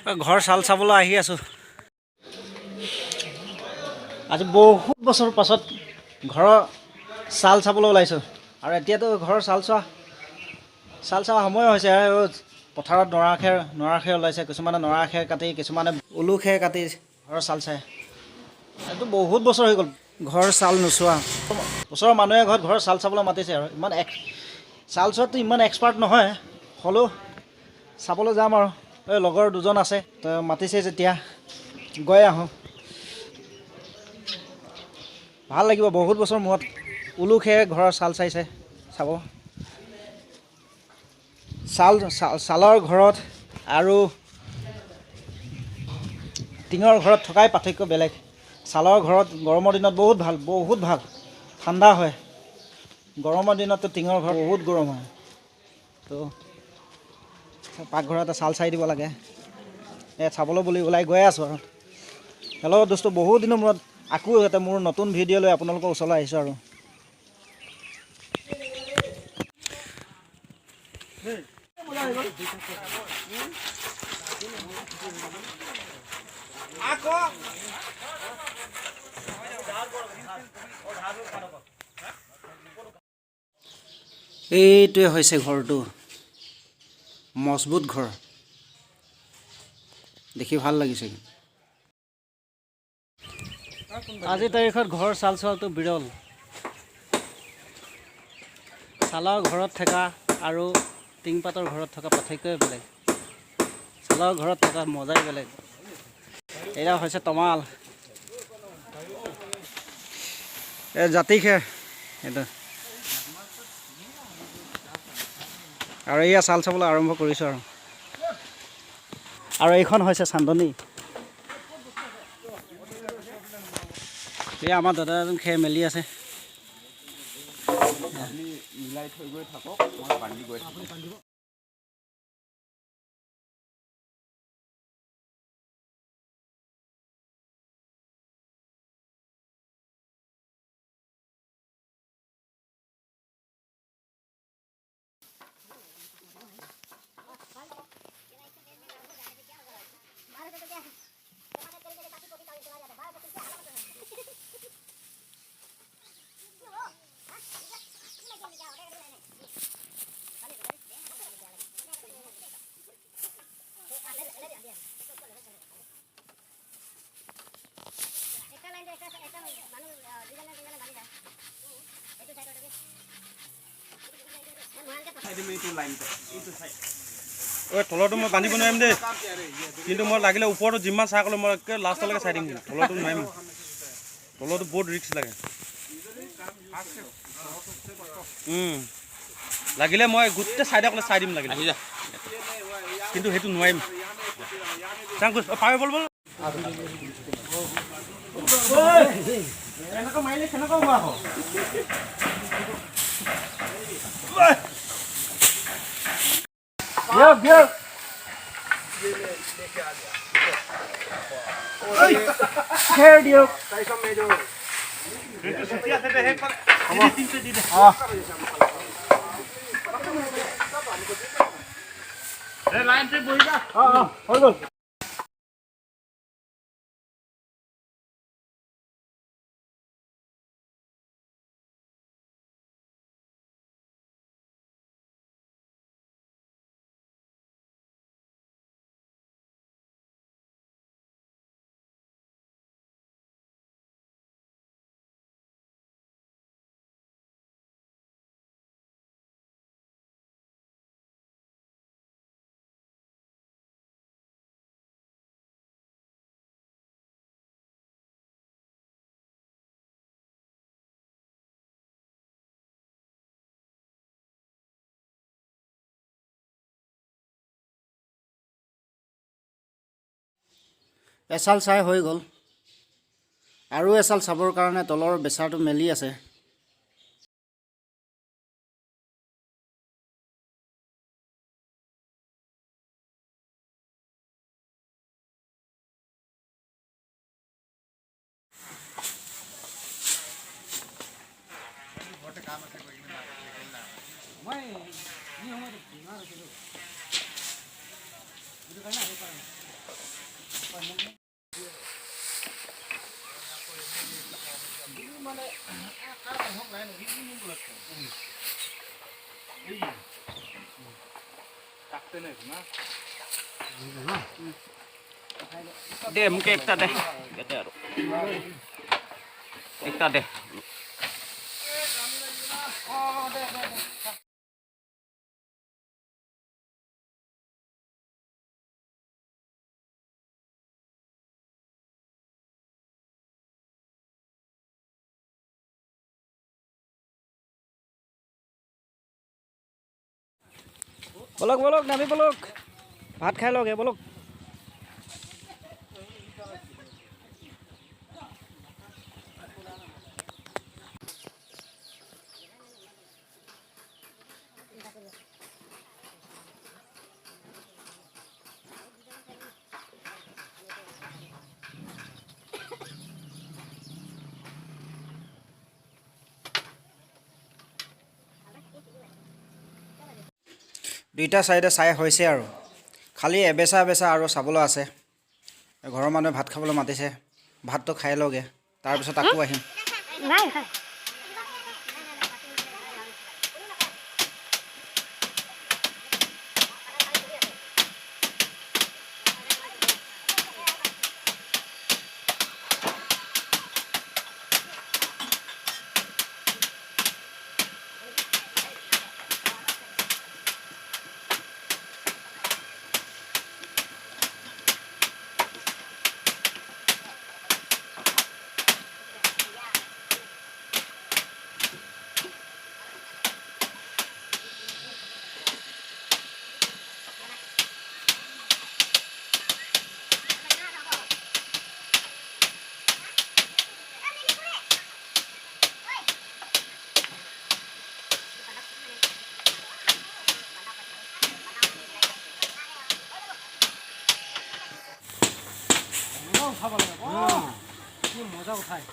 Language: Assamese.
ঘৰ চাল চাবলৈ আহি আছোঁ। আজি বহুত বছৰ পাছত ঘৰৰ চাল চাবলৈ ওলাইছোঁ আৰু এতিয়াতো ঘৰৰ চাল চোৱা সময় হৈছে। পথাৰত নৰা খেৰ ওলাইছে, কিছুমানে নৰা খেৰ কাটি, কিছুমানে উলু খেৰ কাটি ঘৰৰ চাল চায়। এইটো বহুত বছৰ হৈ গ'ল ঘৰ চাল নোচোৱা। ওচৰৰ মানুহে ঘৰৰ চাল চাবলৈ মাতিছে আৰু চাল চোৱাততো ইমান এক্সপাৰ্ট নহয়, হ'লেও চাবলৈ যাম আৰু এই লগৰ দুজন আছে, মাতিছে যেতিয়া গৈ আহোঁ। ভাল লাগিব, বহুত বছৰ মূৰত উলু খেৰ ঘৰৰ চাল চাব। ছালৰ ঘৰত আৰু টিঙৰ ঘৰত থকাই পাৰ্থক্য বেলেগ। ছালৰ ঘৰত গৰমৰ দিনত বহুত ভাল ঠাণ্ডা হয়। গৰমৰ দিনততো টিঙৰ ঘৰ বহুত গৰম হয়, তো পাকঘৰতে চাল চাই দিব লাগে। চাবলৈ বুলি ওলাই গৈ আছোঁ আৰু হেল্ল' দোস্ত, বহুত দিনৰ মূৰত আকৌ মোৰ নতুন ভিডিঅ' লৈ আপোনালোকৰ ওচৰলৈ আহিছোঁ আৰু এইটোৱে হৈছে ঘৰটো, মজবুত ঘৰ, দেখি ভাল লাগিছে। আজিৰ তাৰিখত ঘৰ চাল চোৱাটো বিৰল। ছালৰ ঘৰত থকা আৰু টিংপাতৰ ঘৰত থকা পাৰ্থক্যই বেলেগ। ছালৰ ঘৰত থকা মজাই বেলেগ। এয়া হৈছে তমাল, জাতি খেৰ এইটো, আৰু এয়া চাল চাবলৈ আৰম্ভ কৰিছোঁ আৰু এইখন হৈছে চান্দনী। এয়া আমাৰ দাদা এজন খেৰ মেলি আছে। মিলাই থৈ গৈ থাকক, মই বান্ধি গৈ থাকোঁ। তলতো মই বান্ধিব নোৱাৰিম দেই, কিন্তু মই লাগিলে ওপৰতো যিমান চাহ ক'লে মই লাষ্টলৈকে চাই দিম। তলতো নোৱাৰিম, তলতো বহুত ৰিস্ক লাগে। লাগিলে মই গোটেই চাইডে ক'লে চাই দিম লাগিলে, কিন্তু সেইটো নোৱাৰিম। পাৰে বল এনেকৈ মাৰিলে কেনেকৈ হোৱা হ'ব। হৈ গ'ল। এচাল চাই হৈ গ'ল, আৰু এচাল চাবৰ কাৰণে তলৰ বেচাৰটো মেলি আছে। দে মোক একটা দে ইয়াতে আৰু একটা দে বলক বলক নামি বলক ভাত খাই লওক বলক দুইটা চাইডে চাই হৈছে আৰু খালি এবেচা এবেচা আৰু চাবলৈ আছে ঘৰৰ মানুহে ভাত খাবলৈ মাতিছে ভাতটো খাই লওঁগে তাৰপিছত আকৌ আহিম নাই মজা উঠায়